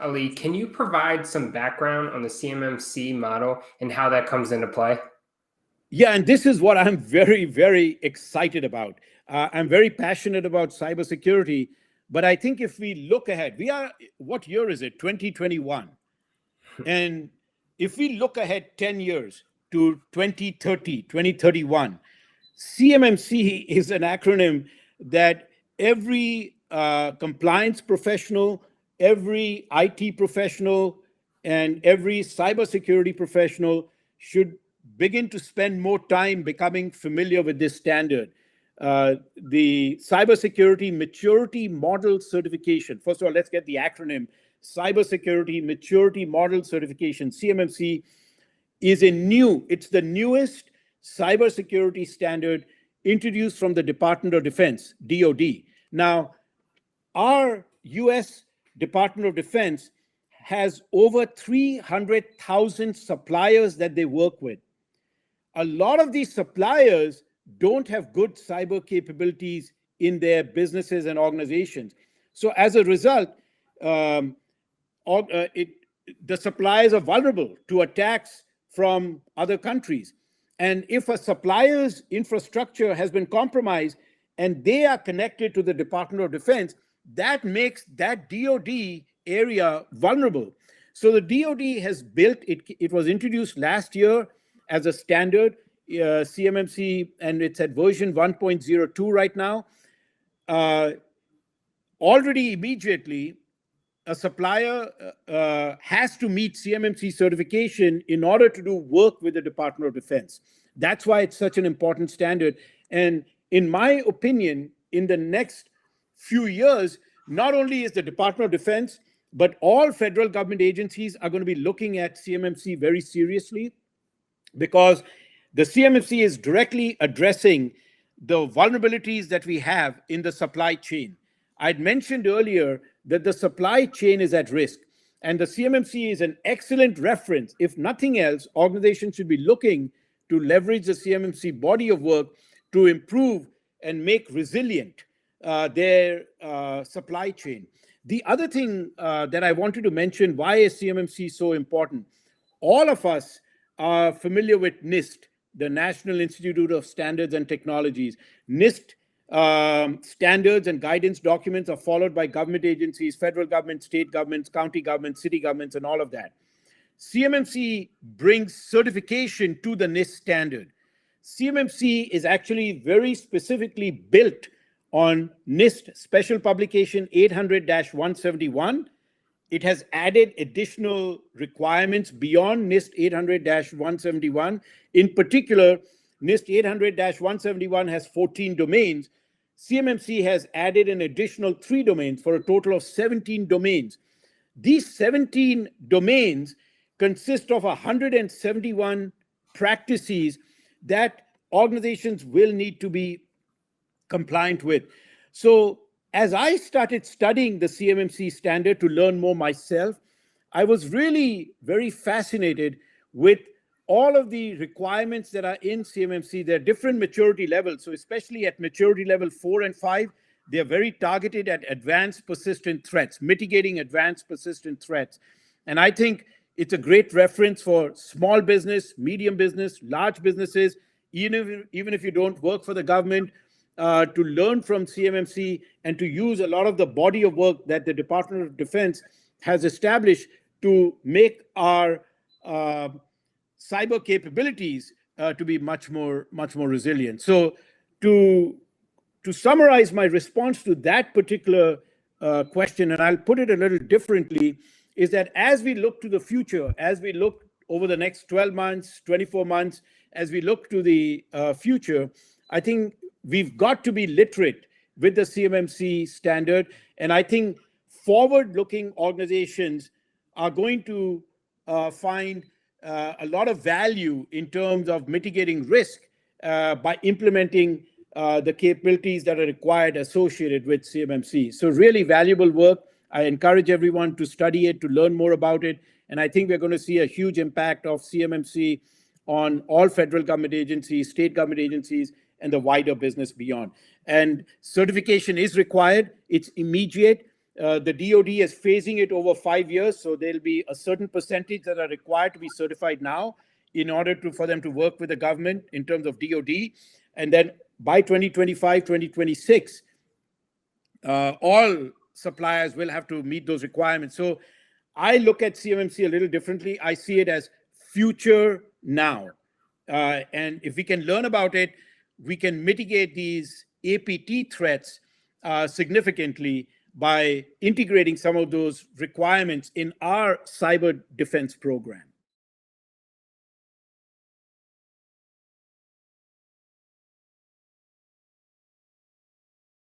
Ali, can you provide some background on the CMMC model and how that comes into play? Yeah, and this is what I'm very, very excited about. I'm very passionate about cybersecurity, but I think if we look ahead, what year is it? 2021. And if we look ahead 10 years to 2030, 2031, CMMC is an acronym that every compliance professional, every IT professional, and every cybersecurity professional should begin to spend more time becoming familiar with this standard. The Cybersecurity Maturity Model Certification. First of all, let's get the acronym. Cybersecurity Maturity Model Certification, CMMC, it's the newest cybersecurity standard introduced from the Department of Defense, DoD. Now, our US Department of Defense has over 300,000 suppliers that they work with. A lot of these suppliers don't have good cyber capabilities in their businesses and organizations. So as a result, the suppliers are vulnerable to attacks from other countries. And if a supplier's infrastructure has been compromised and they are connected to the Department of Defense, that makes that DoD area vulnerable. So the DoD has built, it was introduced last year as a standard, CMMC, and it's at version 1.02 right now. Already immediately, a supplier has to meet CMMC certification in order to do work with the Department of Defense. That's why it's such an important standard. And in my opinion, in the next few years, not only is the Department of Defense, but all federal government agencies are going to be looking at CMMC very seriously, because the CMMC is directly addressing the vulnerabilities that we have in the supply chain. I'd mentioned earlier that the supply chain is at risk, and the CMMC is an excellent reference. If nothing else, organizations should be looking to leverage the CMMC body of work to improve and make resilient their supply chain. The other thing that I wanted to mention, why is CMMC so important? All of us are familiar with NIST, the National Institute of Standards and Technologies. NIST standards and guidance documents are followed by government agencies, federal government, state governments, county governments, city governments, and all of that. CMMC brings certification to the NIST standard. CMMC is actually very specifically built on NIST Special Publication 800-171. It has added additional requirements beyond NIST 800-171. In particular, NIST 800-171 has 14 domains. CMMC has added an additional 3 domains for a total of 17 domains. These 17 domains consist of 171 practices that organizations will need to be compliant with. So as I started studying the CMMC standard to learn more myself, I was really very fascinated with all of the requirements that are in CMMC. There are different maturity levels. So especially at maturity level 4 and 5, they're very targeted at advanced persistent threats, mitigating advanced persistent threats. And I think it's a great reference for small business, medium business, large businesses, even if you don't work for the government, to learn from CMMC and to use a lot of the body of work that the Department of Defense has established to make our cyber capabilities to be much more resilient. So to summarize my response to that particular question, and I'll put it a little differently, is that as we look to the future, as we look over the next 12 months, 24 months, as we look to the future, I think we've got to be literate with the CMMC standard. And I think forward-looking organizations are going to find a lot of value in terms of mitigating risk by implementing the capabilities that are required associated with CMMC. So really valuable work. I encourage everyone to study it, to learn more about it. And I think we're going to see a huge impact of CMMC on all federal government agencies, state government agencies, and the wider business beyond. And certification is required. It's immediate. The DoD is phasing it over 5 years, so there'll be a certain percentage that are required to be certified now in order for them to work with the government in terms of DoD. And then by 2025, 2026, all suppliers will have to meet those requirements. So I look at CMMC a little differently. I see it as future now. And if we can learn about it, we can mitigate these APT threats significantly by integrating some of those requirements in our cyber defense program.